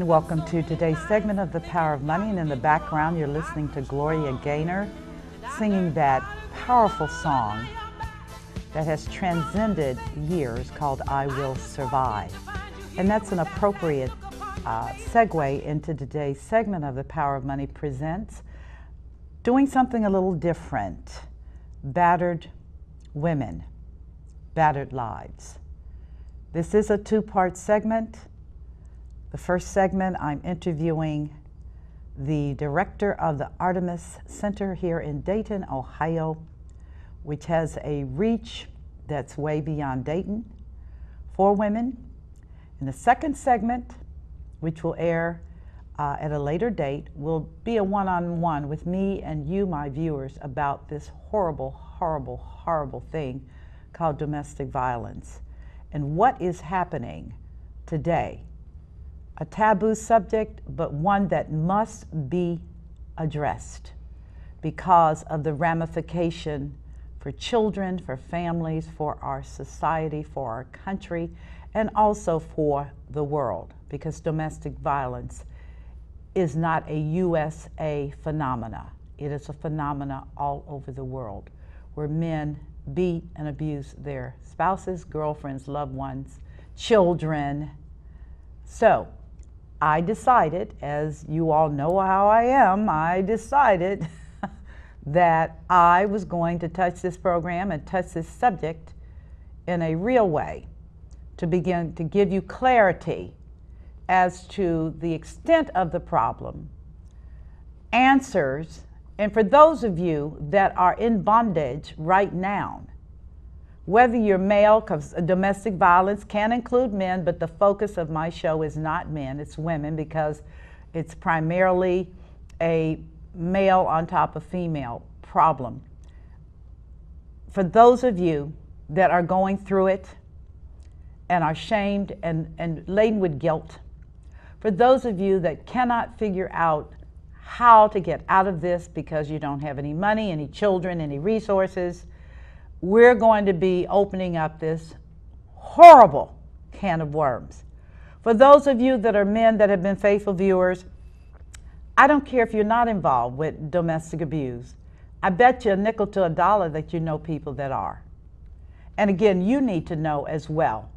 everyone. Welcome to today's segment of The Power of Money. And in the background, you're listening to Gloria Gaynor singing that powerful song that has transcended years called I Will Survive. And that's an appropriate segue into today's segment of The Power of Money Presents doing something a little different. Battered women, battered lives. This is a two-part segment. The first segment, I'm interviewing the director of the Artemis Center here in Dayton, Ohio, which has a reach that's way beyond Dayton for women. In the second segment, which will air at a later date, will be a one-on-one with me and you, my viewers, about this horrible, horrible, horrible thing called domestic violence and what is happening today. A taboo subject, but one that must be addressed because of the ramification for children, for families, for our society, for our country, and also for the world, because domestic violence is not a USA phenomena. It is a phenomena all over the world where men beat and abuse their spouses, girlfriends, loved ones, children. So I decided, as you all know how I am, I decided that I was going to touch this program and touch this subject in a real way to begin to give you clarity as to the extent of the problem, answers, and for those of you that are in bondage right now, whether you're male, because domestic violence can include men, but the focus of my show is not men, it's women, because it's primarily a male on top of female problem. For those of you that are going through it and are shamed and laden with guilt, for those of you that cannot figure out how to get out of this because you don't have any money, any children, any resources, we're going to be opening up this horrible can of worms. For those of you that are men that have been faithful viewers, I don't care if you're not involved with domestic abuse. I bet you a nickel to a dollar that you know people that are. And again, you need to know as well,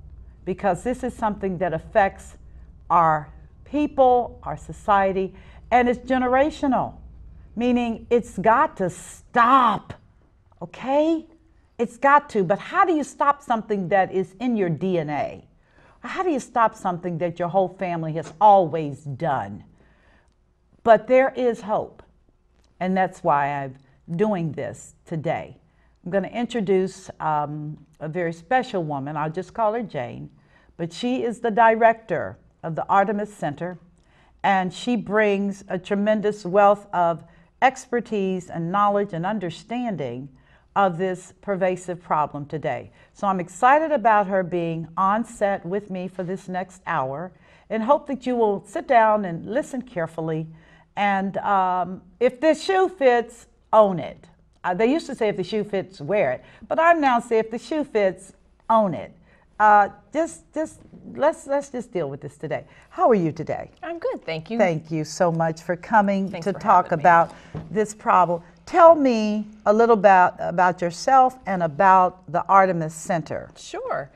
because this is something that affects our people, our society, and it's generational, meaning it's got to stop, okay? It's got to, but how do you stop something that is in your DNA? How do you stop something that your whole family has always done? But there is hope, and that's why I'm doing this today. I'm going to introduce a very special woman. I'll just call her Jane, but she is the director of the Artemis Center, and she brings a tremendous wealth of expertise and knowledge and understanding of this pervasive problem today. So I'm excited about her being on set with me for this next hour and hope that you will sit down and listen carefully. And if the shoe fits, own it. They used to say if the shoe fits, wear it. But I now say if the shoe fits, own it. Let's just deal with this today. How are you today? I'm good, thank you. Thank you so much for coming to talk about this problem. Tell me a little about yourself and about the Artemis Center. Sure.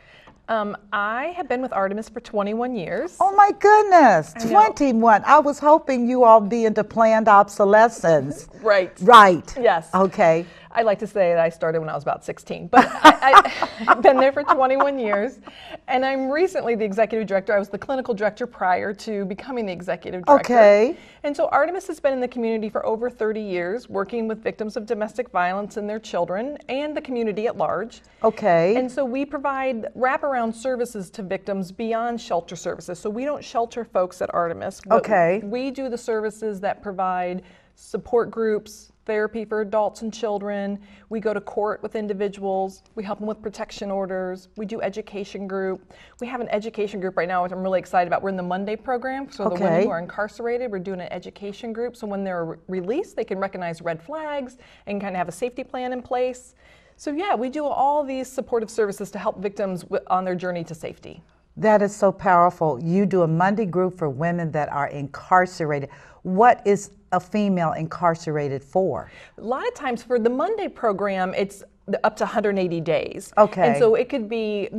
I have been with Artemis for 21 years. Oh my goodness, 21. I was hoping you all be into planned obsolescence. Right. Right. Yes. Okay. I like to say that I started when I was about 16, but I've been there for 21 years, and I'm recently the executive director. I was the clinical director prior to becoming the executive director. Okay. And so Artemis has been in the community for over 30 years, working with victims of domestic violence and their children, and the community at large. Okay. And so we provide wraparound services to victims beyond shelter services. So we don't shelter folks at Artemis, but we do the services that provide support groups, therapy for adults and children. We go to court with individuals. We help them with protection orders. We do education group. We have an education group right now, which I'm really excited about. We're in the Monday program. So the women who are incarcerated, we're doing an education group. So when they're released, they can recognize red flags and kind of have a safety plan in place. So yeah, we do all these supportive services to help victims on their journey to safety. That is so powerful. You do a Monday group for women that are incarcerated. What is a female incarcerated for? A lot of times for the Monday program, it's up to 180 days. Okay. And so it could be,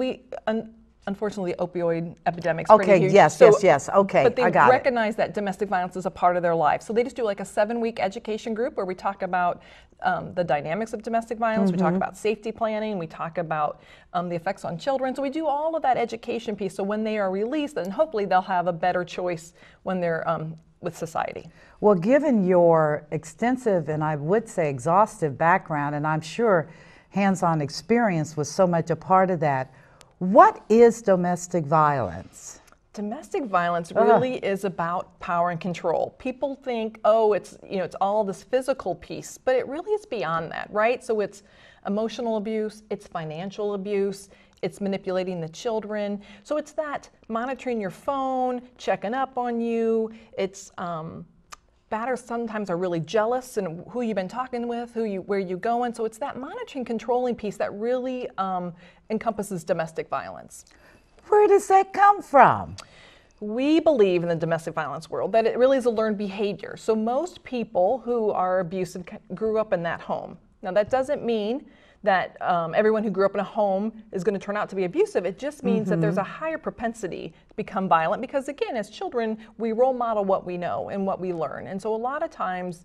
unfortunately, opioid epidemics. Okay, huge. yes, so, yes. Okay, but they I got recognize that domestic violence is a part of their life. So they just do like a 7-week education group where we talk about the dynamics of domestic violence. We talk about safety planning. We talk about the effects on children. So we do all of that education piece. So when they are released, then hopefully they'll have a better choice when they're with society. Well, given your extensive and I would say exhaustive background, and I'm sure hands-on experience was so much a part of that, what is domestic violence? Domestic violence really is about power and control. People think, oh, it's all this physical piece, but it really is beyond that, right? So it's emotional abuse, it's financial abuse, it's manipulating the children. So it's that monitoring your phone, checking up on you. It's batters sometimes are really jealous and who you've been talking with, where you going. So it's that monitoring, controlling piece that really encompasses domestic violence. Where does that come from? We believe in the domestic violence world that it really is a learned behavior. So most people who are abusive grew up in that home. Now that doesn't mean that everyone who grew up in a home is going to turn out to be abusive. It just means that there's a higher propensity to become violent because, again, as children, we role model what we know and what we learn. And so a lot of times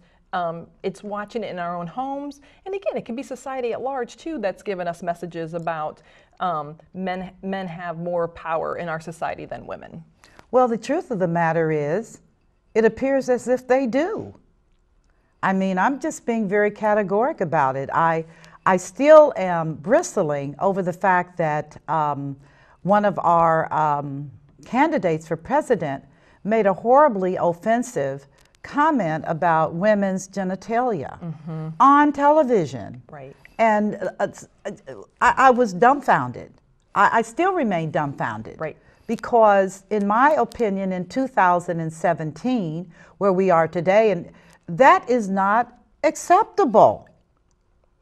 it's watching it in our own homes. And again, it can be society at large, too, that's given us messages about men have more power in our society than women. Well, the truth of the matter is, it appears as if they do. I mean, I'm just being very categoric about it. I still am bristling over the fact that one of our candidates for president made a horribly offensive comment about women's genitalia on television. Right. And I was dumbfounded. I still remain dumbfounded. Right. Because in my opinion, in 2017, where we are today, and that is not acceptable.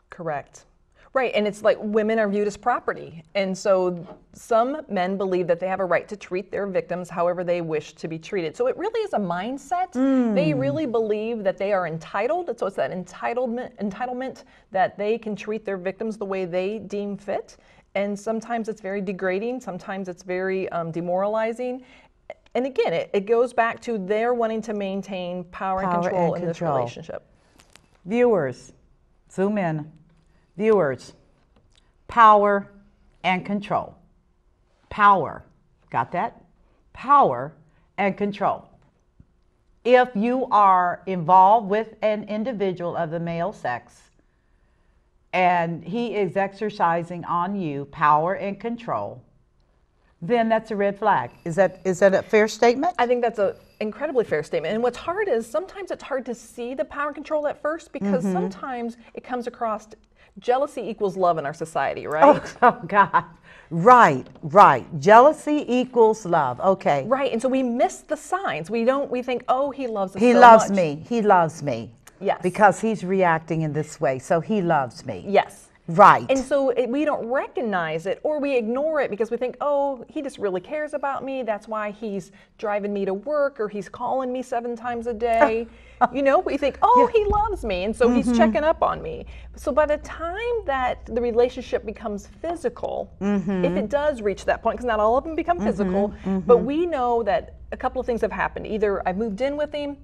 Correct. Right, and it's like women are viewed as property. And so some men believe that they have a right to treat their victims however they wish to be treated. So it really is a mindset. They really believe that they are entitled. So it's that entitlement that they can treat their victims the way they deem fit. And sometimes it's very degrading. Sometimes it's very demoralizing. And again, it goes back to their wanting to maintain power and control in this relationship. Viewers, zoom in. Viewers, power and control. Power, got that? Power and control. If you are involved with an individual of the male sex and he is exercising on you power and control, then that's a red flag. Is that a fair statement? I think that's an incredibly fair statement. And what's hard is sometimes it's hard to see the power and control at first because sometimes it comes across jealousy equals love in our society, right? Oh God. Right. Jealousy equals love. Okay. Right. And so we miss the signs. We think, oh, he loves us so much. He loves me. He loves me. Yes. Because he's reacting in this way. So he loves me. Yes. Right. And so we don't recognize it or we ignore it because we think, oh, he just really cares about me. That's why he's driving me to work or he's calling me 7 times a day. We think, oh, he loves me. And so he's checking up on me. So by the time that the relationship becomes physical, if it does reach that point, because not all of them become physical, but we know that a couple of things have happened. Either I've moved in with him,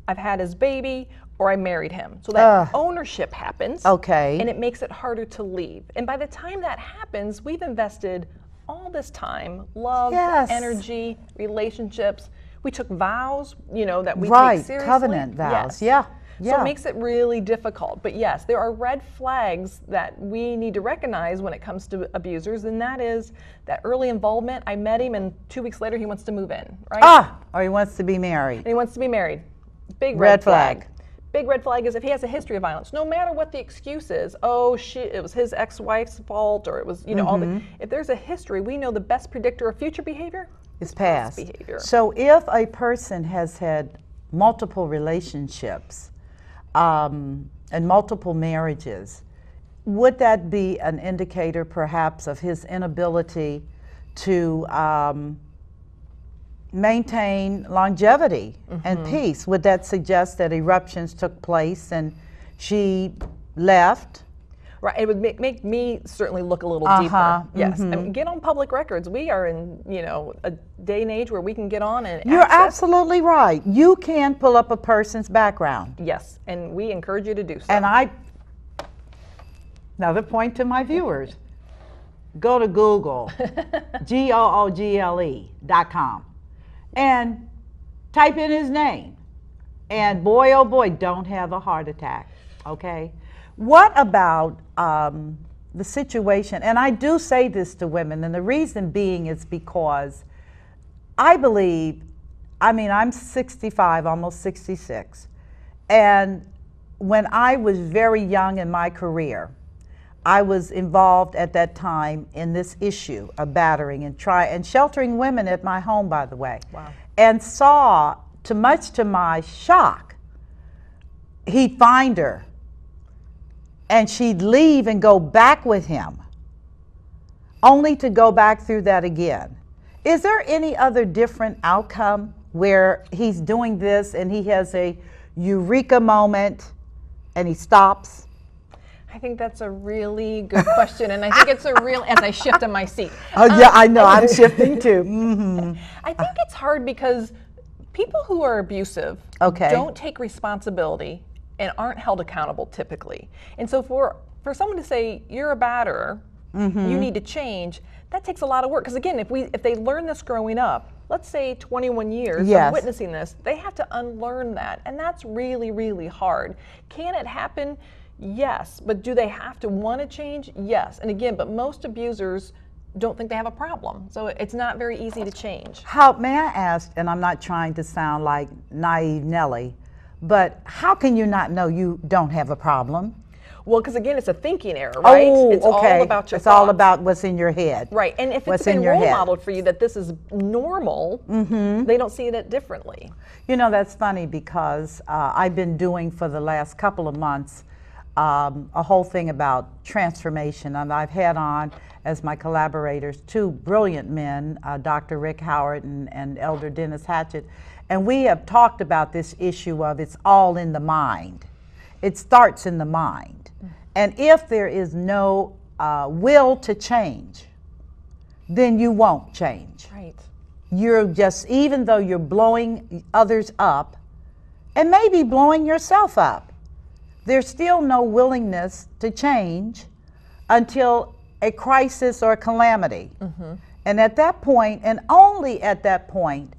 I've had his baby, or I married him. So that ownership happens. Okay. And it makes it harder to leave. And by the time that happens, we've invested all this time, love, energy, relationships. We took vows, that we take seriously. Covenant vows. Yeah. So it makes it really difficult. But yes, there are red flags that we need to recognize when it comes to abusers, and that is that early involvement. I met him, and 2 weeks later he wants to move in, right? Or he wants to be married. And he wants to be married. Big red flag. Big red flag is if he has a history of violence, no matter what the excuse is, it was his ex-wife's fault, or it was, if there's a history, we know the best predictor of future behavior is past behavior. So if a person has had multiple relationships and multiple marriages, would that be an indicator perhaps of his inability to maintain longevity and peace. Would that suggest that eruptions took place and she left? Right, it would make me certainly look a little deeper. Yes, and get on public records. We are in, a day and age where we can get on and You're absolutely right. You can pull up a person's background. Yes, and we encourage you to do so. And another point to my viewers, go to Google, google.com, and type in his name. And boy, oh boy, don't have a heart attack, okay? What about the situation, and I do say this to women, and the reason being is because I believe, I'm 65, almost 66, and when I was very young in my career, I was involved at that time in this issue of battering and sheltering women at my home, by the way. Wow. And saw, much to my shock, he'd find her and she'd leave and go back with him, only to go back through that again. Is there any other different outcome where he's doing this and he has a Eureka moment and he stops? I think that's a really good question, and I think it's a real, as I shift in my seat. Oh yeah, I know, I'm shifting too. I think it's hard because people who are abusive don't take responsibility and aren't held accountable typically. And so for someone to say, you're a batterer, you need to change, that takes a lot of work. Because again, if they learn this growing up, let's say 21 years of witnessing this, they have to unlearn that. And that's really, really hard. Can it happen? Yes. But do they have to want to change? Yes. And again, but most abusers don't think they have a problem. So it's not very easy to change. May I ask, and I'm not trying to sound like naive Nellie, but how can you not know you don't have a problem? Well, because again, it's a thinking error, right? Oh, it's all about your It's thoughts. all about what's in your head. Right, and if it's been role modeled for you that this is normal, they don't see it differently. You know, that's funny because I've been doing for the last couple of months a whole thing about transformation, and I've had on as my collaborators two brilliant men, Dr. Rick Howard and Elder Dennis Hatchett, and we have talked about this issue of it's all in the mind. It starts in the mind. And if there is no will to change, then you won't change. Right. You're just, even though you're blowing others up, and maybe blowing yourself up, there's still no willingness to change until a crisis or a calamity. And at that point, and only at that point,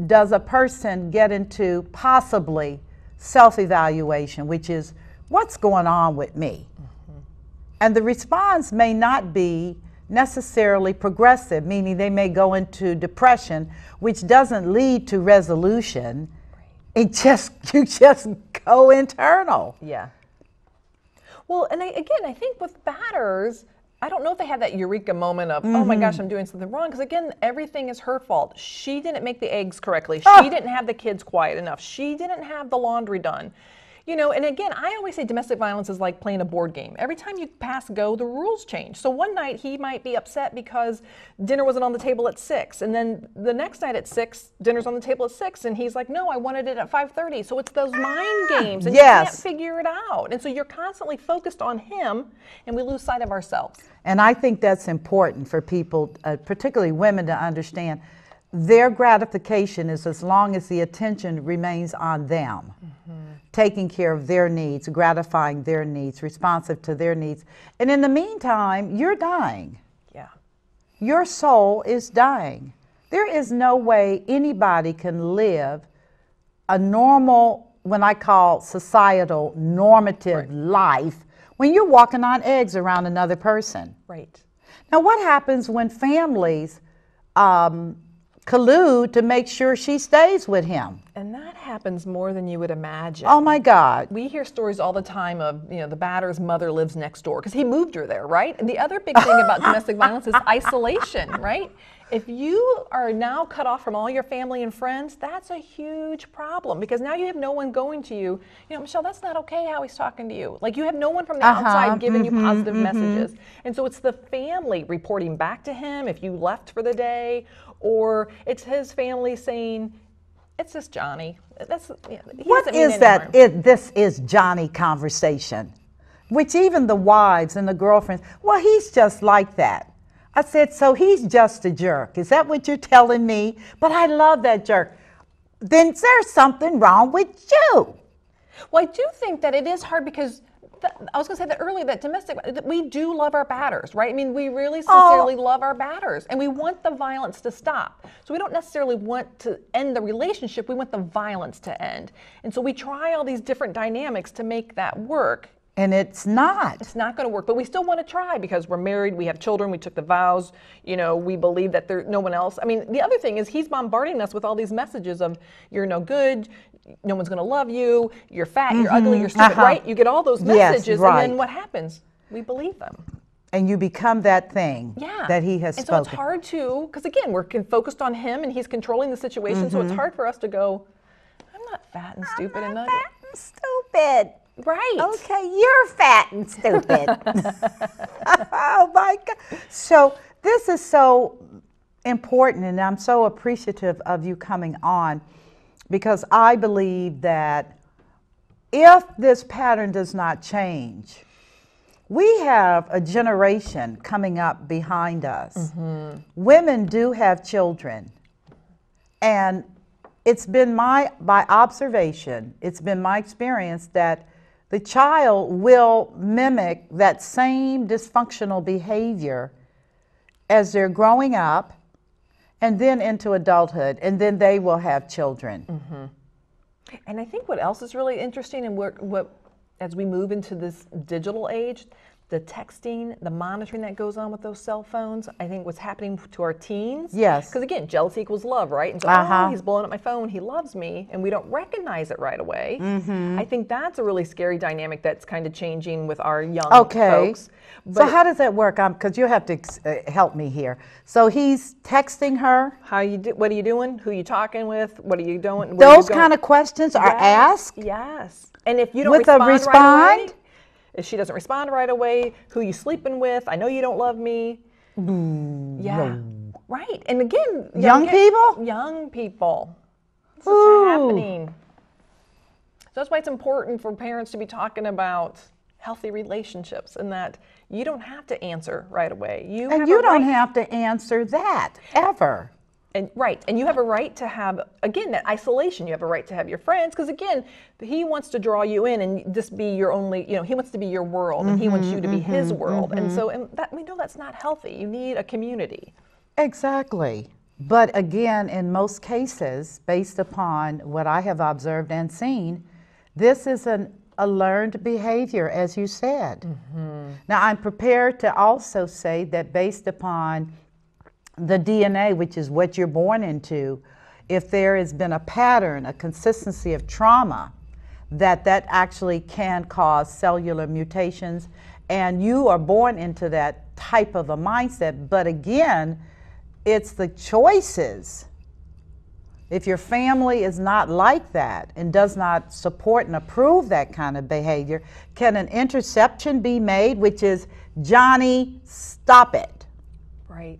does a person get into possibly self-evaluation, which is, what's going on with me? And the response may not be necessarily progressive, meaning they may go into depression, which doesn't lead to resolution. You just go internal. Yeah. Well, and again, I think with batters, I don't know if they have that Eureka moment of, oh my gosh, I'm doing something wrong. Because again, everything is her fault. She didn't make the eggs correctly. She didn't have the kids quiet enough. She didn't have the laundry done. You know, and again, I always say domestic violence is like playing a board game. Every time you pass go, the rules change. So one night he might be upset because dinner wasn't on the table at 6. And then the next night at 6, dinner's on the table at 6. And he's like, no, I wanted it at 5:30. So it's those mind games. And you can't figure it out. And so you're constantly focused on him, and we lose sight of ourselves. And I think that's important for people, particularly women, to understand. Their gratification is as long as the attention remains on them, taking care of their needs, gratifying their needs, responsive to their needs. And in the meantime, you're dying. Yeah. Your soul is dying. There is no way anybody can live a normal, when I call societal normative life, when you're walking on eggs around another person. Right. Now, what happens when families collude to make sure she stays with him? And that happens more than you would imagine. Oh my God. We hear stories all the time of, you know, the batter's mother lives next door because he moved her there, right? And the other big thing about domestic violence is isolation, right? If you are now cut off from all your family and friends, that's a huge problem because now you have no one going to you. You know, Michelle, that's not okay how he's talking to you. Like you have no one from the outside giving you positive messages. And so it's the family reporting back to him if you left for the day, or it's his family saying, it's just Johnny. What is that? This is Johnny conversation, which even the wives and the girlfriends, well, he's just like that. I said, so he's just a jerk. Is that what you're telling me? But I love that jerk. Then there's something wrong with you. Well, I do think that it is hard because I was going to say that earlier, that domestic, we do love our batters, right? I mean, we really sincerely love our batters, and we want the violence to stop. So we don't necessarily want to end the relationship, we want the violence to end. And so we try all these different dynamics to make that work. And it's not. It's not going to work, but we still want to try because we're married, we have children, we took the vows, you know, we believe that there's no one else. I mean, the other thing is he's bombarding us with all these messages of you're no good, no one's going to love you, you're fat, you're ugly, you're stupid, right? You get all those messages, and then what happens? We believe them. And you become that thing that he has spoken. So it's hard to, because again, we're focused on him and he's controlling the situation, so it's hard for us to go, I'm not fat and stupid and ugly. Fat and stupid. Right. Okay, you're fat and stupid. Oh my God. So this is so important, and I'm so appreciative of you coming on, because I believe that if this pattern does not change, we have a generation coming up behind us. Women do have children, and it's been by observation, it's been my experience that the child will mimic that same dysfunctional behavior as they're growing up and then into adulthood, and then they will have children. And I think what else is really interesting, and what as we move into this digital age, the texting, the monitoring that goes on with those cell phones, I think what's happening to our teens. Yes. Because again, jealousy equals love, right? And so, oh, he's blowing up my phone, he loves me, and we don't recognize it right away. I think that's a really scary dynamic that's kind of changing with our young folks. But so how does that work? Because you have to help me here. So he's texting her. What are you doing? Who are you talking with? What are you doing? Those kind of questions are asked? Yes. And if you don't with a respond right away, if she doesn't respond right away, who you sleeping with? I know you don't love me. Yeah. Right. And again, young people? Young people. This is happening. So that's why it's important for parents to be talking about healthy relationships, and that you don't have to answer right away. You don't have to answer that ever. And and you have a right to have, again, that isolation. You have a right to have your friends, because again, he wants to draw you in and just be your only, you know, he wants to be your world, and he wants you to be his world. And so that, we know that's not healthy. You need a community. Exactly. But again, in most cases, based upon what I have observed and seen, this is a learned behavior, as you said. Now, I'm prepared to also say that based upon the DNA, which is what you're born into, if there has been a pattern, a consistency of trauma, that actually can cause cellular mutations, and you are born into that type of a mindset. But again, it's the choices. If your family is not like that and does not support and approve that kind of behavior, can an interception be made, which is, Johnny, stop it? Right.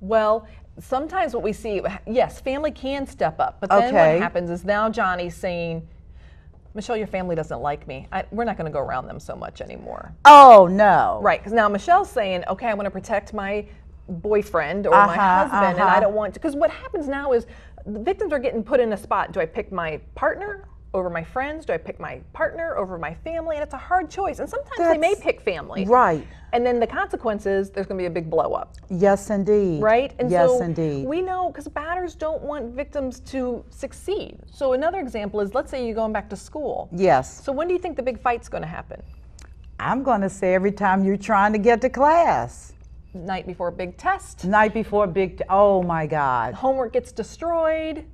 Well, sometimes what we see, yes, family can step up, but then what happens is now Johnny's saying, Michelle, your family doesn't like me. We're not going to go around them so much anymore. Oh, no. Right, because now Michelle's saying, okay, I want to protect my boyfriend or my husband, and I don't want to, because what happens now is the victims are getting put in a spot. Do I pick my partner over my friends? Do I pick my partner over my family? And it's a hard choice. And sometimes they may pick family. Right. And then the consequences, there's going to be a big blow up. Yes, indeed. Right? And yes, so indeed. We know, because batters don't want victims to succeed. So another example is, let's say you're going back to school. Yes. So when do you think the big fight's going to happen? I'm going to say every time you're trying to get to class. Night before a big test. Night before a big, oh my God. Homework gets destroyed.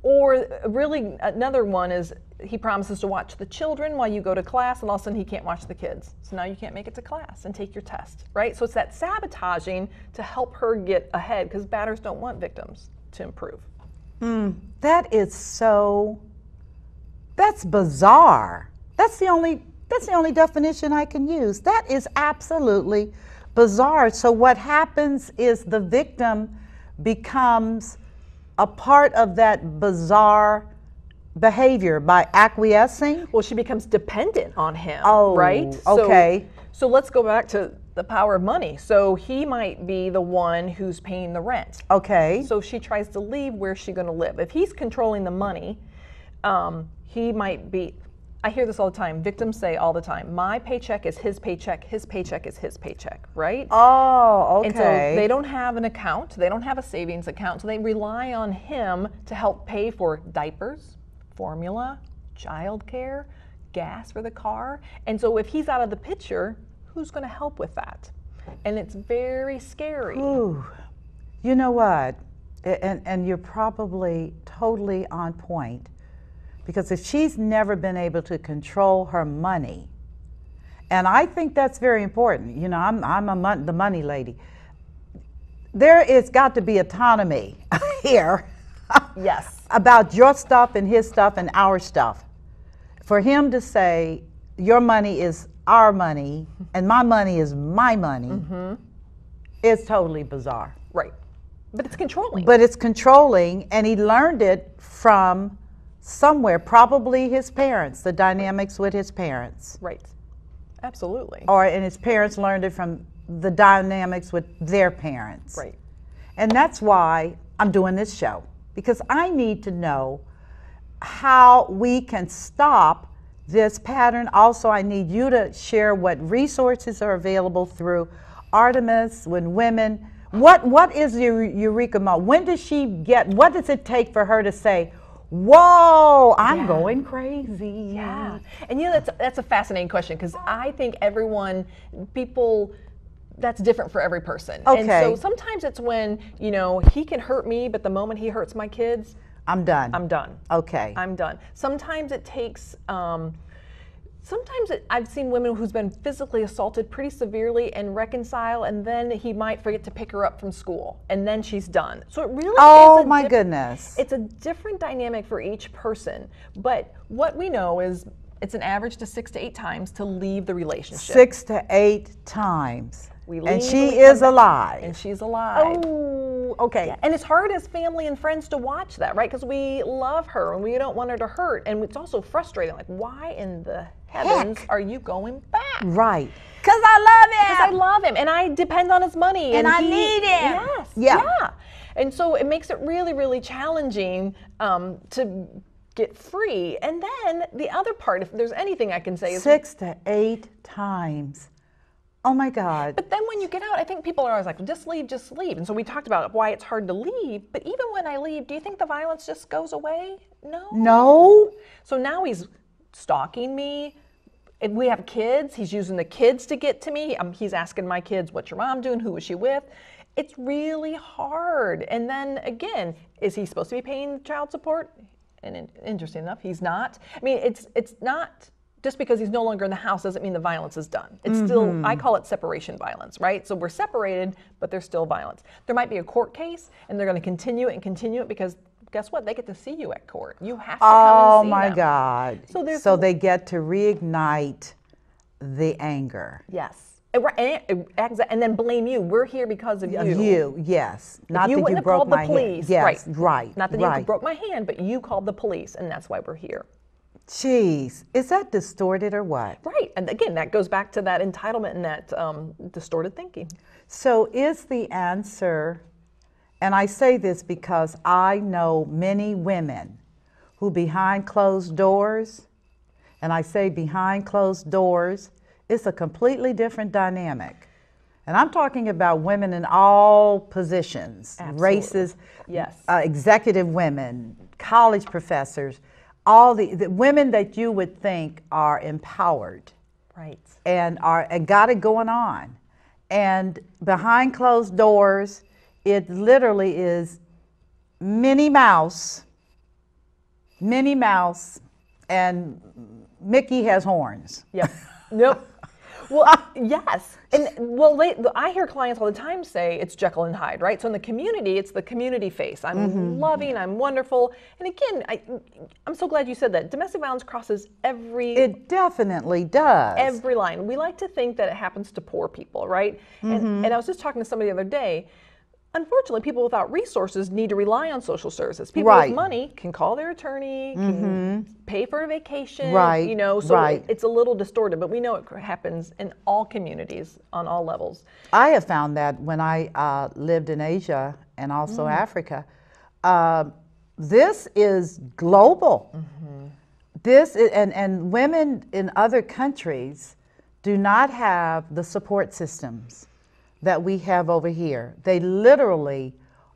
Or really another one is he promises to watch the children while you go to class, and all of a sudden he can't watch the kids. So now you can't make it to class and take your test, right? So it's that sabotaging to help her get ahead, because batters don't want victims to improve. That is that's bizarre. That's the only definition I can use. That is absolutely bizarre. So what happens is the victim becomes a part of that bizarre behavior by acquiescing? Well, she becomes dependent on him, oh, right? Okay. So let's go back to the power of money. So he might be the one who's paying the rent. Okay. So she tries to leave. Where's she going to live? If he's controlling the money, he might be, I hear this all the time. Victims say all the time, my paycheck is his paycheck is his paycheck, right? Oh, okay. And so they don't have an account. They don't have a savings account. So they rely on him to help pay for diapers, formula, childcare, gas for the car. And so if he's out of the picture, who's going to help with that? And it's very scary. Ooh. You know what? And you're probably totally on point. Because if she's never been able to control her money, and I think that's very important. You know, I'm the money lady. There is got to be autonomy here. Yes. About your stuff and his stuff and our stuff. For him to say, your money is our money and my money is my money, is totally bizarre. Right. But it's controlling. But it's controlling, and he learned it from somewhere, probably his parents, the dynamics with his parents. Right. Absolutely. And his parents learned it from the dynamics with their parents. Right. And that's why I'm doing this show, because I need to know how we can stop this pattern. Also, I need you to share what resources are available through Artemis when women, what is your Eureka Moment? When does she get, what does it take for her to say, whoa, I'm going crazy? Yeah. And you know, that's a fascinating question, because I think people, that's different for every person. Okay. And so sometimes it's when, you know, he can hurt me, but the moment he hurts my kids, I'm done. I'm done. Okay. I'm done. Sometimes it takes, I've seen women who's been physically assaulted pretty severely and reconcile, and then he might forget to pick her up from school, and then she's done. So it really oh my goodness. It's a different dynamic for each person. But what we know is it's an average to 6 to 8 times to leave the relationship. 6 to 8 times. And she is alive. And she's alive. Oh, okay. Yeah. And it's hard as family and friends to watch that, right? Because we love her and we don't want her to hurt. And it's also frustrating. Like, why in the heavens are you going back? Right. Because I love him. Because I love him. And I depend on his money. And I need him. Yes. Yeah. And so it makes it really, really challenging to get free. And then the other part, if there's anything I can say, is 6 to 8 times. Oh my God. But then when you get out, I think people are always like, just leave, just leave. And so we talked about why it's hard to leave. But even when I leave, do you think the violence just goes away? No. No. So now he's stalking me. If we have kids, he's using the kids to get to me. He's asking my kids, what's your mom doing? Who was she with? It's really hard. And then again, is he supposed to be paying child support? And interesting enough, he's not. I mean, it's not. Just because he's no longer in the house doesn't mean the violence is done. It's still, I call it separation violence, right? So we're separated, but there's still violence. There might be a court case, and they're going to continue it because guess what? They get to see you at court. You have to come and see them. Oh my God. So they get to reignite the anger. Yes. And then blame you. We're here because of you. You, yes. Not that you broke my hand. Yes, right. Not that you broke my hand, but you called the police, and that's why we're here. Jeez, is that distorted or what? Right, and again, that goes back to that entitlement and that distorted thinking. So is the answer, and I say this because I know many women who behind closed doors, and I say behind closed doors, it's a completely different dynamic. And I'm talking about women in all positions, races, yes, executive women, college professors, all the women that you would think are empowered, right, and got it going on, and behind closed doors, it literally is Minnie Mouse Minnie Mouse and Mickey has horns. Yep. Nope. Well, yes. And well, I hear clients all the time say it's Jekyll and Hyde, right? So in the community, it's the community face. I'm loving, I'm wonderful. And again, I'm so glad you said that. Domestic violence crosses every... It definitely does. Every line. We like to think that it happens to poor people, right? And I was just talking to somebody the other day. Unfortunately, people without resources need to rely on social services. People with money can call their attorney, can pay for a vacation, you know, so it's a little distorted, but we know it happens in all communities on all levels. I have found that when I lived in Asia and also Africa, this is global. This is, and women in other countries do not have the support systems that we have over here. They literally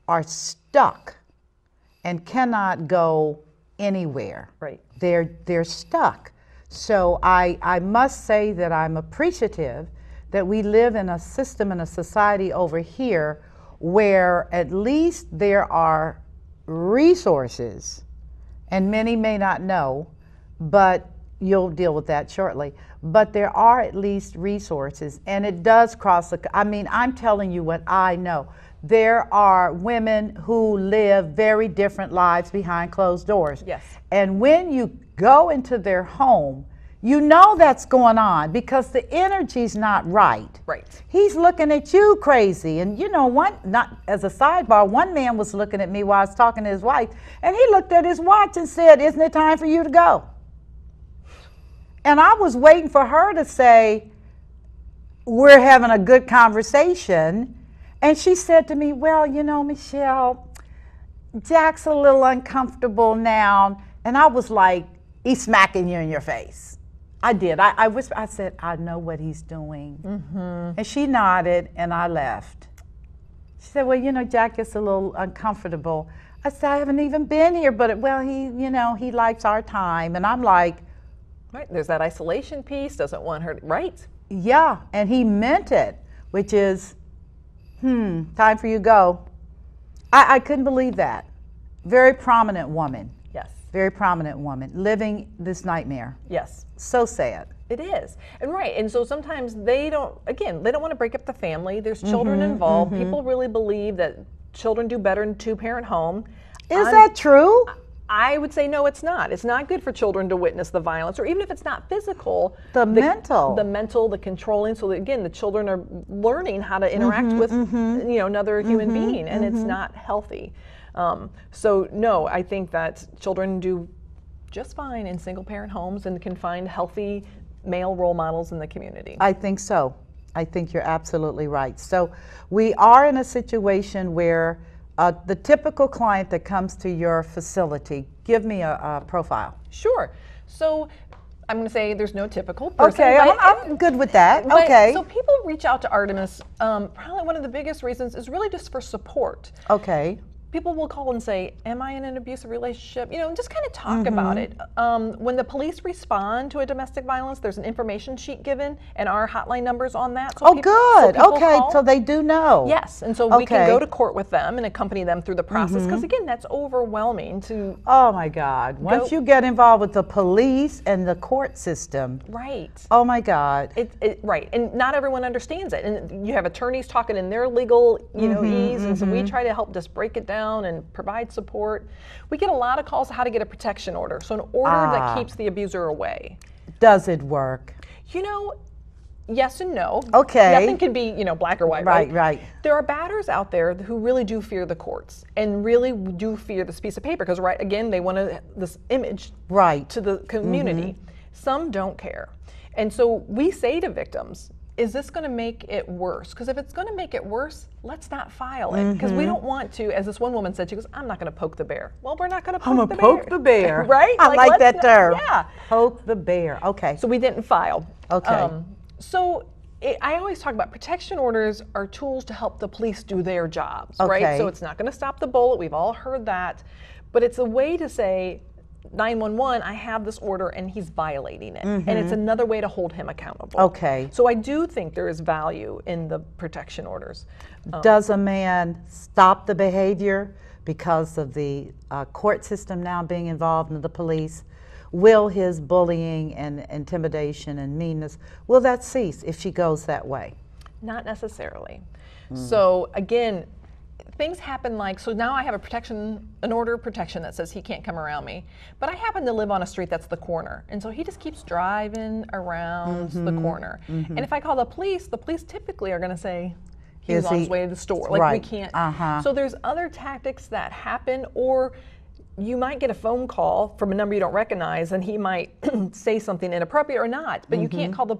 are stuck and cannot go anywhere. Right. They're stuck. So I must say that I'm appreciative that we live in a system and a society over here where at least there are resources, and many may not know, but you'll deal with that shortly. But there are at least resources, and it does cross the, I mean, I'm telling you what I know. There are women who live very different lives behind closed doors. Yes. And when you go into their home, you know that's going on because the energy's not right. Right. He's looking at you crazy. And you know, not as a sidebar, one man was looking at me while I was talking to his wife, and he looked at his watch and said, "Isn't it time for you to go?" And I was waiting for her to say, "We're having a good conversation." And she said to me, "Well, you know, Michelle, Jack's a little uncomfortable now." And I was like, "He's smacking you in your face." I did. I whispered, I said, "I know what he's doing." And she nodded, and I left. She said, "Well, you know, Jack gets a little uncomfortable." I said, "I haven't even been here, but well, he, you know, he likes our time." And I'm like, right, there's that isolation piece, doesn't want her, right? Yeah, and he meant it, which is, time for you to go. I couldn't believe that. Very prominent woman. Yes. Very prominent woman, living this nightmare. Yes. So sad. It is. And right, and so sometimes they don't want to break up the family. There's children involved. People really believe that children do better in a two-parent home. Is that true? I would say no, it's not. It's not good for children to witness the violence, or even if it's not physical. The mental, the controlling. So that, again, the children are learning how to interact with you know, another human being, and it's not healthy. So no, I think that children do just fine in single-parent homes and can find healthy male role models in the community. I think so. I think you're absolutely right. So we are in a situation where the typical client that comes to your facility, give me a profile. Sure. So I'm going to say there's no typical person. Okay, I'm good with that. Okay. So people reach out to Artemis, probably one of the biggest reasons is really just for support. Okay. People will call and say, "Am I in an abusive relationship?" You know, and just kind of talk about it. When the police respond to a domestic violence, there's an information sheet given, and our hotline number's on that. So good. Okay, so they do know. Yes, and so we can go to court with them and accompany them through the process, because again, that's overwhelming to... Oh my God. Once you get involved with the police and the court system. Right. Oh my God. Right, and not everyone understands it. And you have attorneys talking in their legal, you know, ease, and so we try to help just break it down and provide support. We get a lot of calls how to get a protection order, so an order that keeps the abuser away. Does it work? You know, yes and no. Okay. Nothing can be, you know, black or white, right? Right. There are batters out there who really do fear the courts and really do fear this piece of paper because, right, again, they want this image to the community. Some don't care. And so we say to victims, is this going to make it worse? Because if it's going to make it worse, let's not file it. Because we don't want to, as this one woman said, she goes, "I'm not going to poke the bear." Well, we're not going to poke the bear. Poke the bear. Right? I like that term. Yeah. Poke the bear. Okay. So we didn't file. Okay. I always talk about protection orders are tools to help the police do their jobs, Okay. right? So it's not going to stop the bullet. We've all heard that. But it's a way to say, 911, I have this order and he's violating it. And it's another way to hold him accountable. Okay. So I do think there is value in the protection orders. Does a man stop the behavior because of the court system now being involved in the police? Will his bullying and intimidation and meanness, will that cease if she goes that way? Not necessarily. So again, things happen like, so now I have an order of protection that says he can't come around me, but I happen to live on a street that's the corner, and so he just keeps driving around the corner. And if I call the police typically are going to say he was on his way to the store. Like, we can't. So there's other tactics that happen, or you might get a phone call from a number you don't recognize, and he might say something inappropriate or not. But you can't call the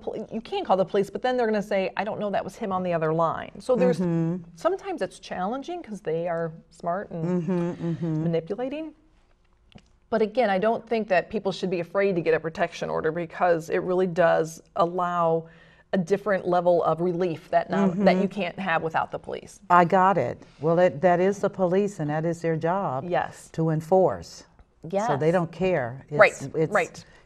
police. But then they're going to say, "I don't know, that was him on the other line." So there's sometimes it's challenging because they are smart and manipulating. But again, I don't think that people should be afraid to get a protection order, because it really does allow a different level of relief that that you can't have without the police. I got it. Well, that is the police, and that is their job. Yes. To enforce. Yes. So they don't care. Right.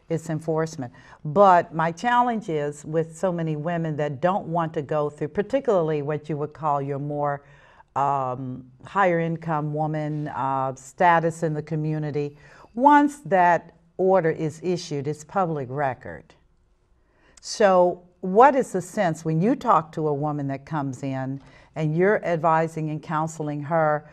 It's enforcement. But my challenge is with so many women that don't want to go through, particularly what you would call your more higher income woman, status in the community. Once that order is issued, it's public record. So what is the sense when you talk to a woman that comes in and you're advising and counseling her?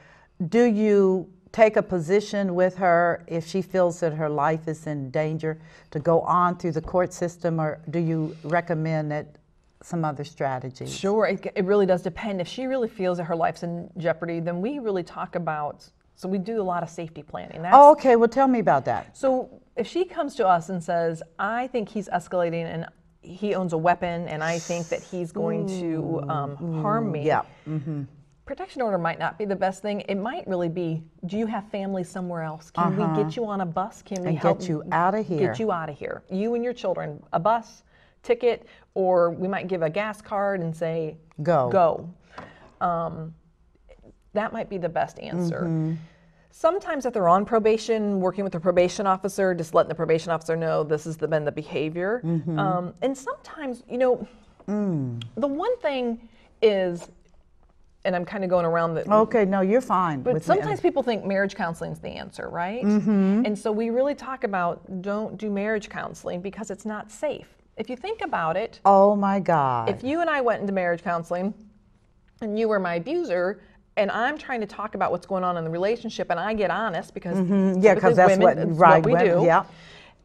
Do you take a position with her if she feels that her life is in danger to go on through the court system, or do you recommend that some other strategies? Sure, it really does depend. If she really feels that her life's in jeopardy, then we really talk about, so we do a lot of safety planning. Oh, okay, well tell me about that. So if she comes to us and says, I think he's escalating and he owns a weapon and I think that he's going to harm me. Yeah. Protection order might not be the best thing. It might really be, do you have family somewhere else? Can we get you on a bus? Can we help get you out of here? Get you out of here. You and your children, a bus, ticket, or we might give a gas card and say, go. That might be the best answer. Sometimes if they're on probation, working with the probation officer, just letting the probation officer know this has been the behavior. And sometimes, you know, the one thing is, and I'm kind of going around the... Okay, no, you're fine. But sometimes people think marriage counseling is the answer, right? And so we really talk about don't do marriage counseling because it's not safe. If you think about it... Oh my God. If you and I went into marriage counseling and you were my abuser, and I'm trying to talk about what's going on in the relationship, and I get honest because because that's what we do. Yeah.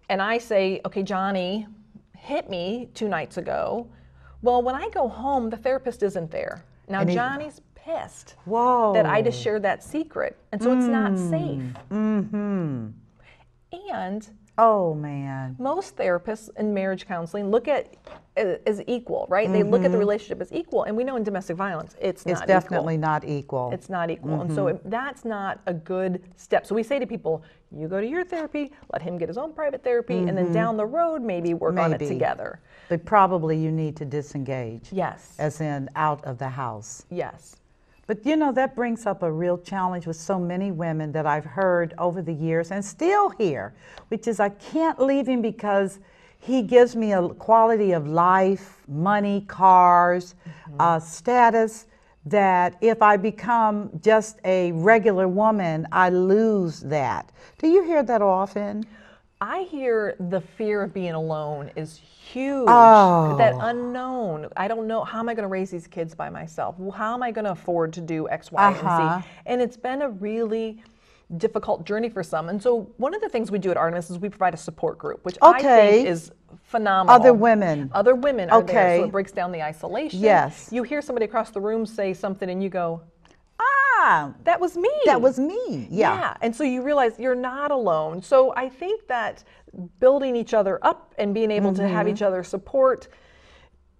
And I say, okay, Johnny hit me 2 nights ago. Well, when I go home, the therapist isn't there. Now Johnny's pissed that I just shared that secret, and so it's not safe. And oh man, most therapists in marriage counseling look at it as equal, right? They look at the relationship as equal, and we know in domestic violence it's definitely not equal. It's not equal, and so that's not a good step. So we say to people, you go to your therapy, let him get his own private therapy, and then down the road maybe work on it together. But probably you need to disengage. Yes. As in out of the house. Yes. But you know, that brings up a real challenge with so many women that I've heard over the years and still hear, which is I can't leave him because he gives me a quality of life, money, cars, status, that if I become just a regular woman, I lose that. Do you hear that often? I hear the fear of being alone is huge. That unknown. I don't know, how am I going to raise these kids by myself? How am I going to afford to do X, Y, and Z? And it's been a really difficult journey for some. And so one of the things we do at Artemis is we provide a support group, which I think is phenomenal. Other women are there, so it breaks down the isolation. Yes. You hear somebody across the room say something and you go, that was me. That was me. Yeah. And so you realize you're not alone. So I think that building each other up and being able to have each other support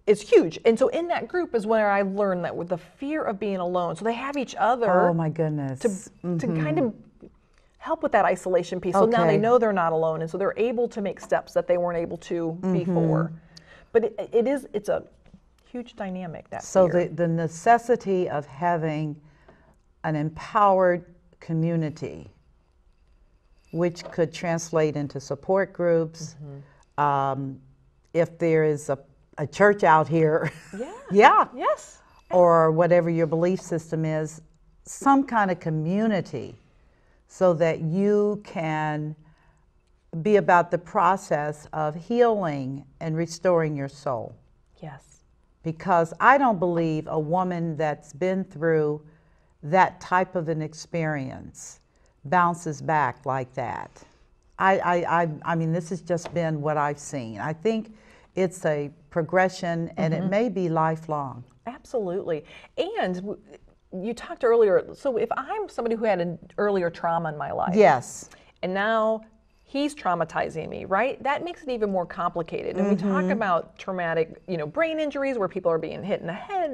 is huge. And so in that group is where I learned that with the fear of being alone. So they have each other. Oh my goodness. To kind of help with that isolation piece. So now they know they're not alone, and so they're able to make steps that they weren't able to before. But it's a huge dynamic, that so fear. the necessity of having an empowered community, which could translate into support groups. If there is a church out here, or whatever your belief system is, some kind of community so that you can be about the process of healing and restoring your soul. Yes. Because I don't believe a woman that's been through that type of an experience bounces back like that. I mean, this has just been what I've seen. I think it's a progression, and it may be lifelong. Absolutely. And you talked earlier, so if I'm somebody who had an earlier trauma in my life. Yes. And now he's traumatizing me, right? That makes it even more complicated. And we talk about traumatic, brain injuries where people are being hit in the head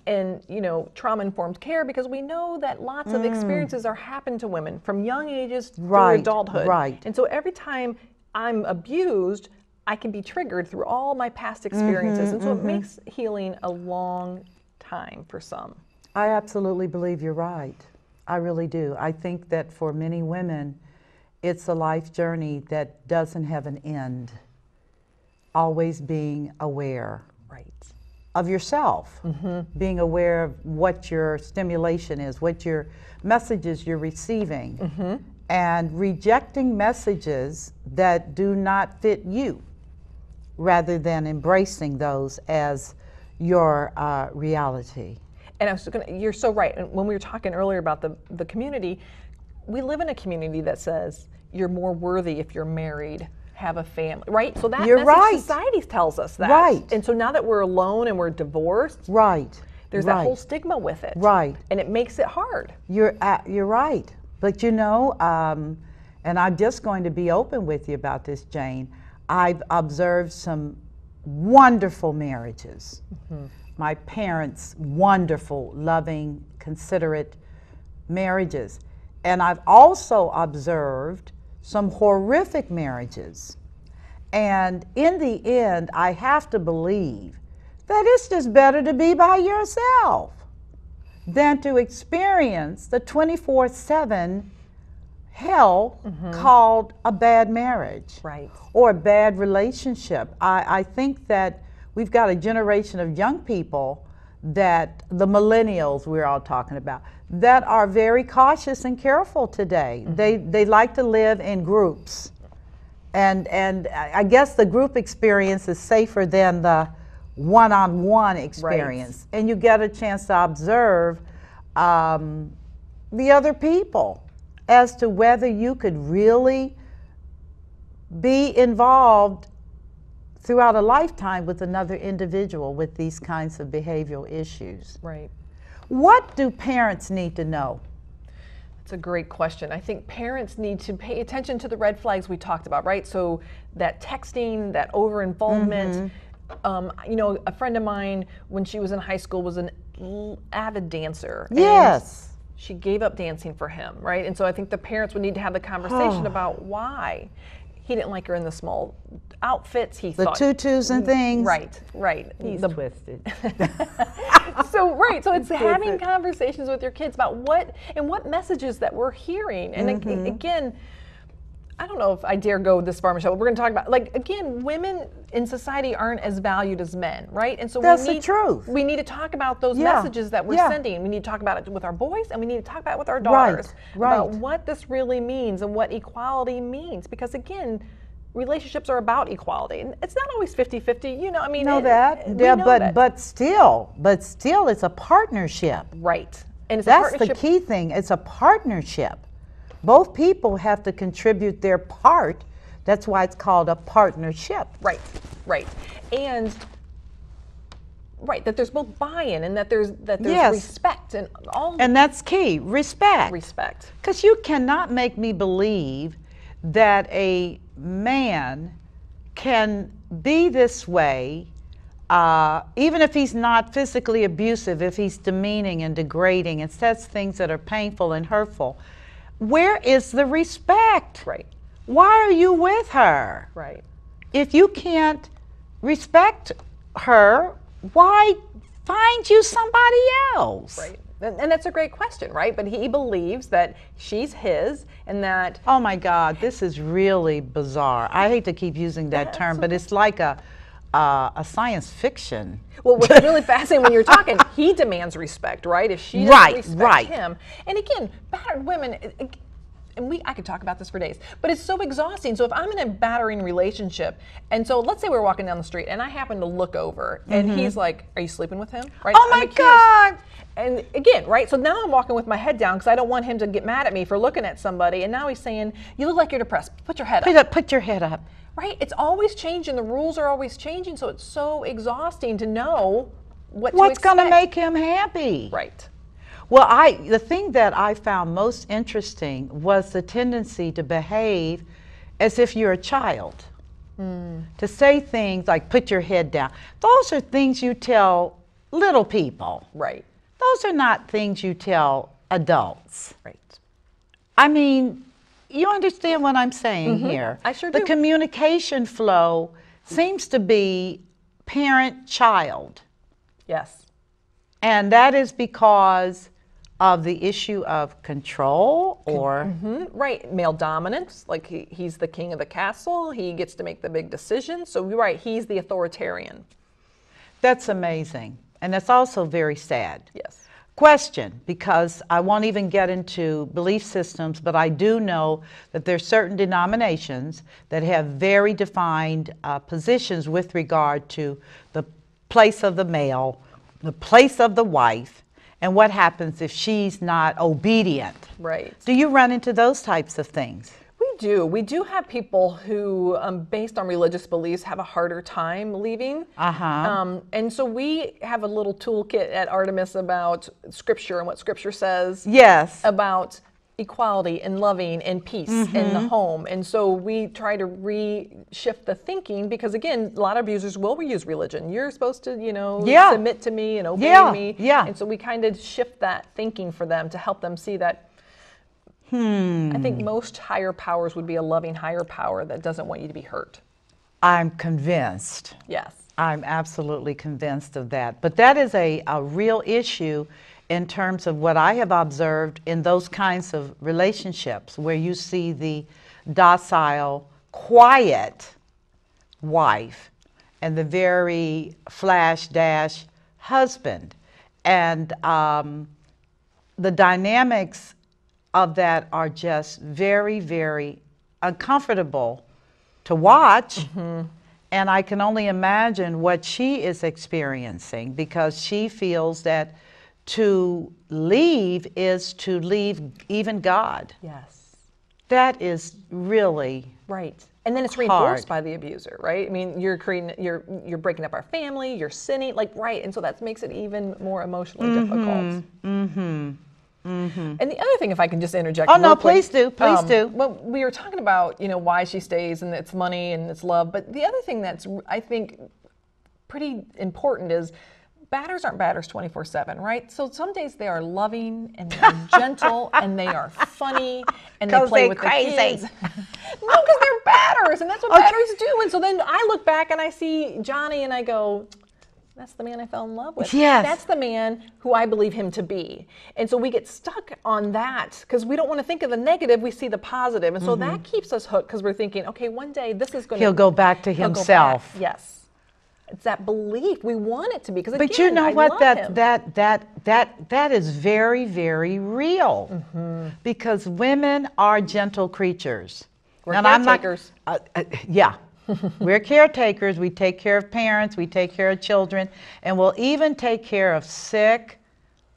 and trauma-informed care, because we know that lots of experiences are happening to women from young ages through adulthood. Right. And so every time I'm abused, I can be triggered through all my past experiences. And so it makes healing a long time for some. I absolutely believe you're right. I really do. I think that for many women, it's a life journey that doesn't have an end. Always being aware of yourself, being aware of what your stimulation is, what your messages you're receiving, and rejecting messages that do not fit you, rather than embracing those as your reality. And I was you're so right. And when we were talking earlier about the community, we live in a community that says you're more worthy if you're married, have a family, right? So that message society tells us that. Right. And so now that we're alone and we're divorced, there's that whole stigma with it. Right. And it makes it hard. You're right. But and I'm just going to be open with you about this, Jane. I've observed some wonderful marriages. My parents, wonderful, loving, considerate marriages. And I've also observed some horrific marriages. And in the end, I have to believe that it's just better to be by yourself than to experience the 24/7 hell called a bad marriage or a bad relationship. I think that we've got a generation of young people, that the millennials we're all talking about, that are very cautious and careful today. They like to live in groups. And I guess the group experience is safer than the one-on-one experience. And you get a chance to observe the other people as to whether you could really be involved throughout a lifetime with another individual with these kinds of behavioral issues. Right. What do parents need to know? That's a great question. I think parents need to pay attention to the red flags we talked about, right? So that texting, that over-involvement. A friend of mine, when she was in high school, was an avid dancer. Yes. And she gave up dancing for him, right? And so I think the parents would need to have the conversation about why. He didn't like her in the small outfits. He thought the tutus and things. Right. He's twisted. So it's having conversations with your kids about what messages that we're hearing. And again, I don't know if I dare go this far, Michelle, but we're going to talk about, again, women in society aren't as valued as men, right? And so that's the truth. We need to talk about those messages that we're sending. We need to talk about it with our boys, and we need to talk about it with our daughters. About what this really means and what equality means. Because again, relationships are about equality. And it's not always 50-50, I mean. But still, it's a partnership. Right. And that's the key thing. It's a partnership. Both people have to contribute their part. That's why it's called a partnership. Right. And that there's both buy-in and that there's respect and all. And that's key, respect. Because you cannot make me believe that a man can be this way, even if he's not physically abusive, if he's demeaning and degrading and says things that are painful and hurtful. Where is the respect? Right. Why are you with her? Right. If you can't respect her, why find you somebody else? Right. And that's a great question, right? But he believes that she's his and that... Oh my God, this is really bizarre. I hate to keep using that term, but it's like a science fiction. Well, what's really fascinating when you're talking, he demands respect, right? If she doesn't respect him. And again, battered women, and I could talk about this for days, but it's so exhausting. So if I'm in a battering relationship, and so let's say we're walking down the street and I happen to look over and he's like, are you sleeping with him? Right? Oh my God. And again, right? So now I'm walking with my head down because I don't want him to get mad at me for looking at somebody. And now he's saying, you look like you're depressed. Put your head up. Put your head up. Right? It's always changing. The rules are always changing. So it's so exhausting to know what's going to make him happy. Right. Well, the thing that I found most interesting was the tendency to behave as if you're a child. To say things like, put your head down. Those are things you tell little people. Right. Those are not things you tell adults. Right. I mean, you understand what I'm saying here? I sure do. The communication flow seems to be parent-child. Yes. And that is because of the issue of control or... Right, male dominance, like he's the king of the castle, he gets to make the big decisions. So you're right, he's the authoritarian. That's amazing. And that's also very sad. Yes. Question, because I won't even get into belief systems, but I do know that there's certain denominations that have very defined positions with regard to the place of the male, the place of the wife, and what happens if she's not obedient. Right. Do you run into those types of things? We do. We do have people who, based on religious beliefs, have a harder time leaving. And so we have a little toolkit at Artemis about Scripture and what Scripture says. Yes. About equality and loving and peace in the home. And so we try to reshift the thinking because, again, a lot of abusers will use religion. You're supposed to, submit to me and obey me. Yeah. And so we kind of shift that thinking for them to help them see that I think most higher powers would be a loving higher power that doesn't want you to be hurt. I'm convinced. Yes. I'm absolutely convinced of that. But that is a real issue in terms of what I have observed in those kinds of relationships where you see the docile, quiet wife and the very flash dash husband. And the dynamics of that are just very, very uncomfortable to watch. And I can only imagine what she is experiencing because she feels that to leave is to leave even God. Yes. That is really right. And then it's reinforced by the abuser, right? I mean, you're breaking up our family, you're sinning, right. And so that makes it even more emotionally difficult. And the other thing, if I can just interject. Oh, no, please do. Please do. Well, we were talking about, why she stays and it's money and it's love. But the other thing that's, I think, pretty important is batters aren't batters 24/7, right? So some days they are loving and they're gentle and they are funny and they play with the kids. No, because they're batters and that's what batters do. And so then I look back and I see Johnny and I go, that's the man I fell in love with. Yes. That's the man who I believe him to be. And so we get stuck on that because we don't want to think of the negative, we see the positive. And so that keeps us hooked because we're thinking, okay, one day this is going to... He'll go back to himself. Yes. It's that belief. We want it to be. Because but you know what? That is very, very real. Because women are gentle creatures. We're caretakers. Yeah. We're caretakers. We take care of parents. We take care of children. And we'll even take care of sick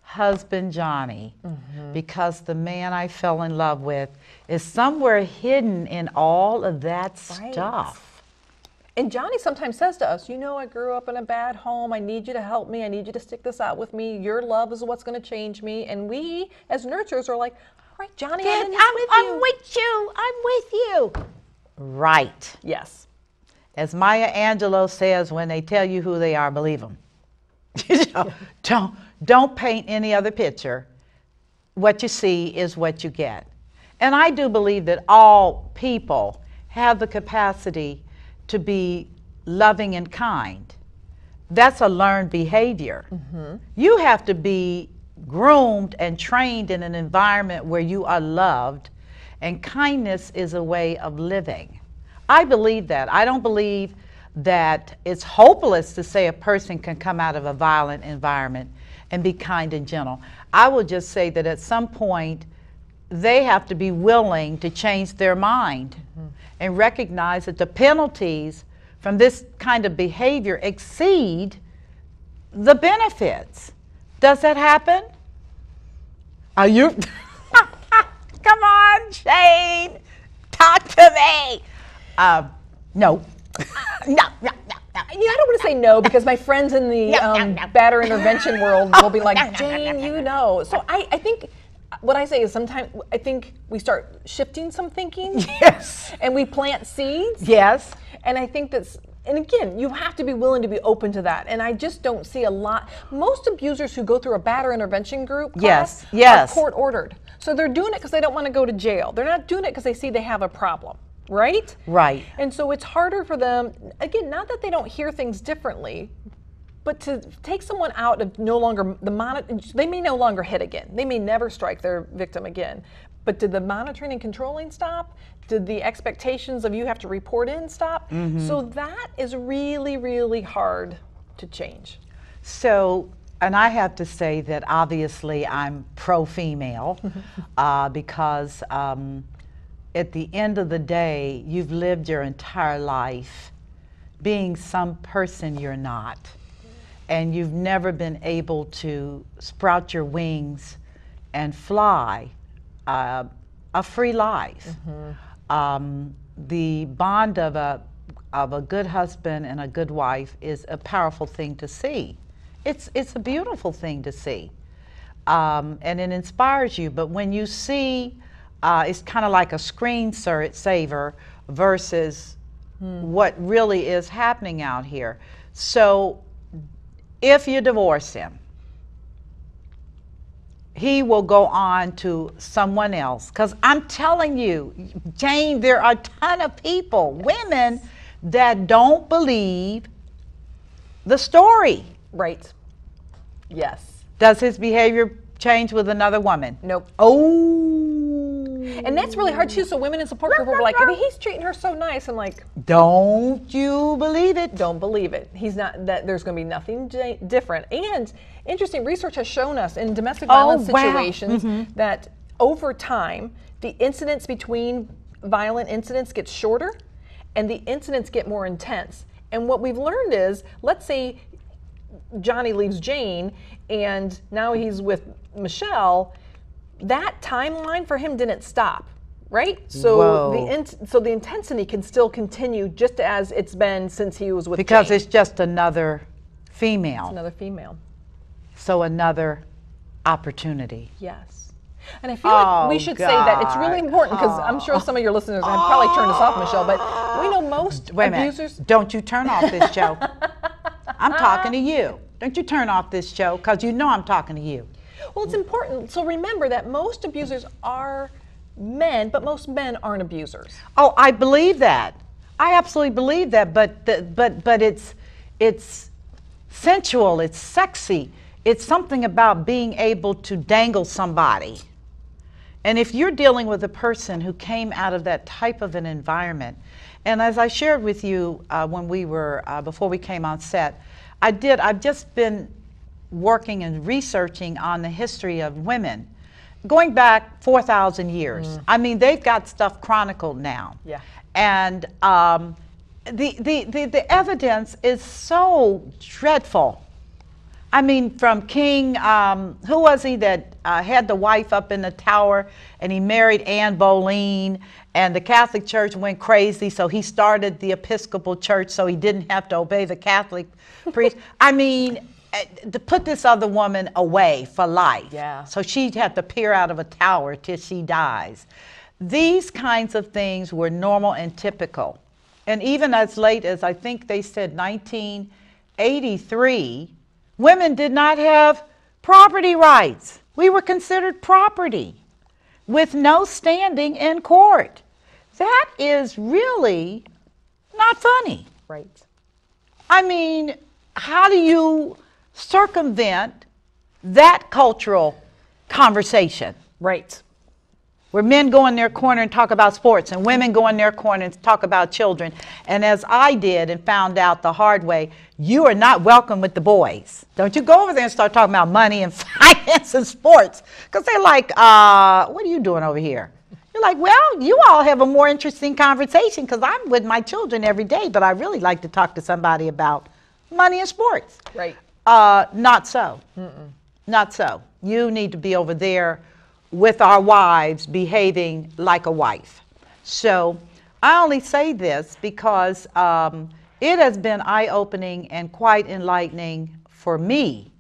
husband Johnny because the man I fell in love with is somewhere hidden in all of that stuff. And Johnny sometimes says to us, I grew up in a bad home. I need you to help me. I need you to stick this out with me. Your love is what's going to change me. And we, as nurturers, are like, all right, Johnny, I'm with you. I'm with you. Right. Yes. As Maya Angelou says, when they tell you who they are, believe them. Don't paint any other picture. What you see is what you get. And I do believe that all people have the capacity to be loving and kind. That's a learned behavior. You have to be groomed and trained in an environment where you are loved, and kindness is a way of living. I believe that. I don't believe that it's hopeless to say a person can come out of a violent environment and be kind and gentle. I will just say that at some point, they have to be willing to change their mind and recognize that the penalties from this kind of behavior exceed the benefits. Does that happen? Are you? Come on, Jane. Talk to me. No. No. I don't want to say no because my friends in the batter intervention world will be like, Jane, you know. So I think what I say is sometimes I think we start shifting some thinking. Yes. And we plant seeds. Yes. And I think that's, and again, you have to be willing to be open to that. And I just don't see a lot. Most abusers who go through a batter intervention group class are court ordered. So they're doing it because they don't want to go to jail. They're not doing it because they see they have a problem. Right? Right. And so it's harder for them, again, not that they don't hear things differently, but to take someone out of no longer, they may no longer hit again. They may never strike their victim again. But did the monitoring and controlling stop? Did the expectations of you have to report in stop? So that is really, really hard to change. So, and I have to say that obviously I'm pro-female because at the end of the day, you've lived your entire life being some person you're not. And you've never been able to sprout your wings and fly a free life. The bond of a good husband and a good wife is a powerful thing to see. It's a beautiful thing to see. And it inspires you. But when you see it's kind of like a screensaver versus what really is happening out here. So if you divorce him, he will go on to someone else. Because I'm telling you, Jane, there are a ton of people, women, that don't believe the story. Right. Yes. Does his behavior change with another woman? Nope. Oh. And that's really hard too. So women in support group are like, he's treating her so nice. I'm like, don't you believe it? Don't believe it. He's not, that there's going to be nothing different. And interesting research has shown us in domestic violence situations that over time, the incidence between violent incidents gets shorter and the incidents get more intense. And what we've learned is, let's say Johnny leaves Jane and now he's with Michelle, that timeline for him didn't stop, right? So the intensity can still continue just as it's been since he was with Jane. Because it's just another female. It's another female. So another opportunity. Yes. And I feel like we should say that it's really important because I'm sure some of your listeners have probably turned us off, Michelle, but we know most abusers. Don't you turn off this show. I'm talking to you. Don't you turn off this show because you know I'm talking to you. Well, it's important. So remember that most abusers are men, but most men aren't abusers. Oh, I believe that. I absolutely believe that. But it's sensual. It's sexy. It's something about being able to dangle somebody. And if you're dealing with a person who came out of that type of an environment, and as I shared with you when we were before we came on set, I've just been working and researching on the history of women going back 4,000 years. I mean, they've got stuff chronicled now. Yeah. And the evidence is so dreadful. I mean, from King, who was he that had the wife up in the tower and he married Anne Boleyn and the Catholic Church went crazy, so he started the Episcopal Church so he didn't have to obey the Catholic priest. I mean, to put this other woman away for life. Yeah. So she'd have to peer out of a tower till she dies. These kinds of things were normal and typical. And even as late as I think they said 1983, women did not have property rights. We were considered property with no standing in court. That is really not funny. Right. I mean, how do you circumvent that cultural conversation? Right. where men go in their corner and talk about sports and women go in their corner and talk about children. And as I did and found out the hard way, you are not welcome with the boys. Don't you go over there and start talking about money and finance and sports, because they're like, what are you doing over here? You're like, well, you all have a more interesting conversation because I'm with my children every day, but I really like to talk to somebody about money and sports. Right. Not so. Mm-mm. Not so. You need to be over there with our wives behaving like a wife. So I only say this because it has been eye-opening and quite enlightening for me,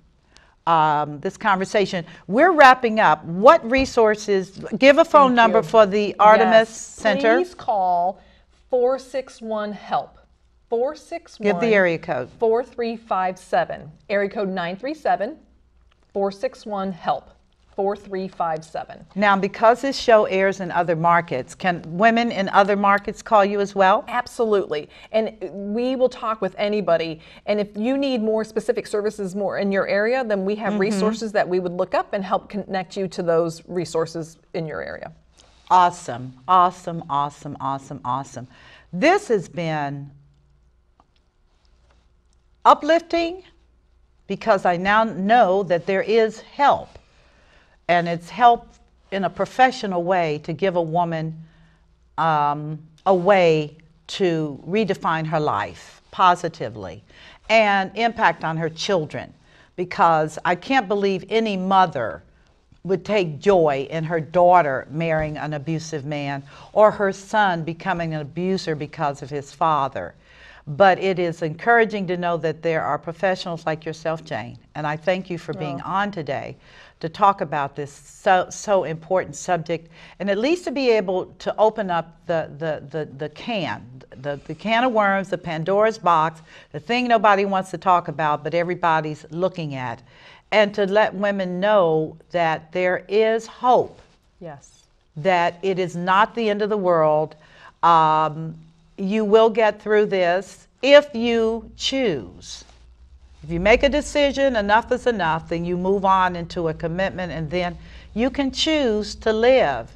this conversation. We're wrapping up. What resources, give a phone number for the Artemis Center. Please call 461-HELP. 461. Give the area code. 4357. Area code 937 461-HELP. 4357. Now, because this show airs in other markets, can women in other markets call you as well? Absolutely. And we will talk with anybody. And if you need more specific services more in your area, then we have resources that we would look up and help connect you to those resources in your area. Awesome, awesome, awesome, awesome, awesome. This has been uplifting because I now know that there is help. And it's help in a professional way to give a woman a way to redefine her life positively and impact on her children. Because I can't believe any mother would take joy in her daughter marrying an abusive man or her son becoming an abuser because of his father. But it is encouraging to know that there are professionals like yourself, Jane. And I thank you for being on today to talk about this so important subject, and at least to be able to open up the can of worms, the Pandora's box, the thing nobody wants to talk about but everybody's looking at, and to let women know that there is hope. Yes. That it is not the end of the world. You will get through this if you choose. If you make a decision, enough is enough, then you move on into a commitment, and then you can choose to live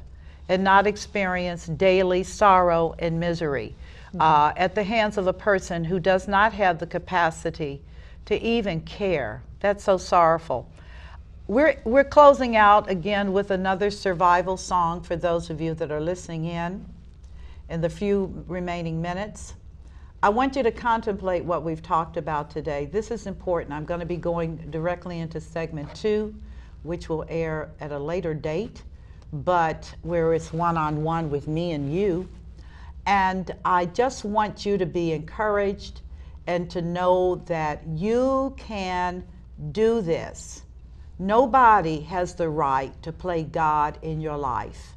and not experience daily sorrow and misery at the hands of a person who does not have the capacity to even care. That's so sorrowful. We're closing out again with another survival song for those of you that are listening in the few remaining minutes. I want you to contemplate what we've talked about today. This is important. I'm going to be going directly into segment 2, which will air at a later date, but where it's one-on-one with me and you. And I just want you to be encouraged and to know that you can do this. Nobody has the right to play God in your life.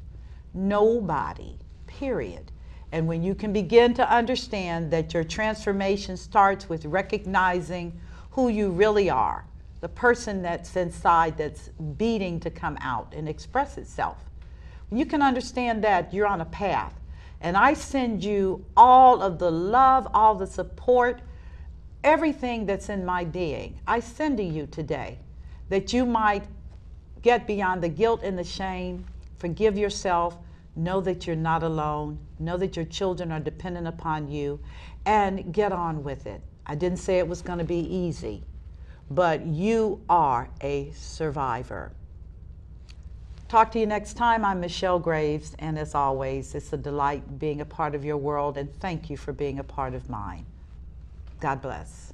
Nobody, period. And when you can begin to understand that your transformation starts with recognizing who you really are, the person that's inside that's beating to come out and express itself. When you can understand that, you're on a path. And I send you all of the love, all the support, everything that's in my being. I send to you today that you might get beyond the guilt and the shame, forgive yourself, know that you're not alone, know that your children are dependent upon you, and get on with it. I didn't say it was going to be easy, but you are a survivor. Talk to you next time. I'm Michelle Graves, and as always, it's a delight being a part of your world, and thank you for being a part of mine. God bless.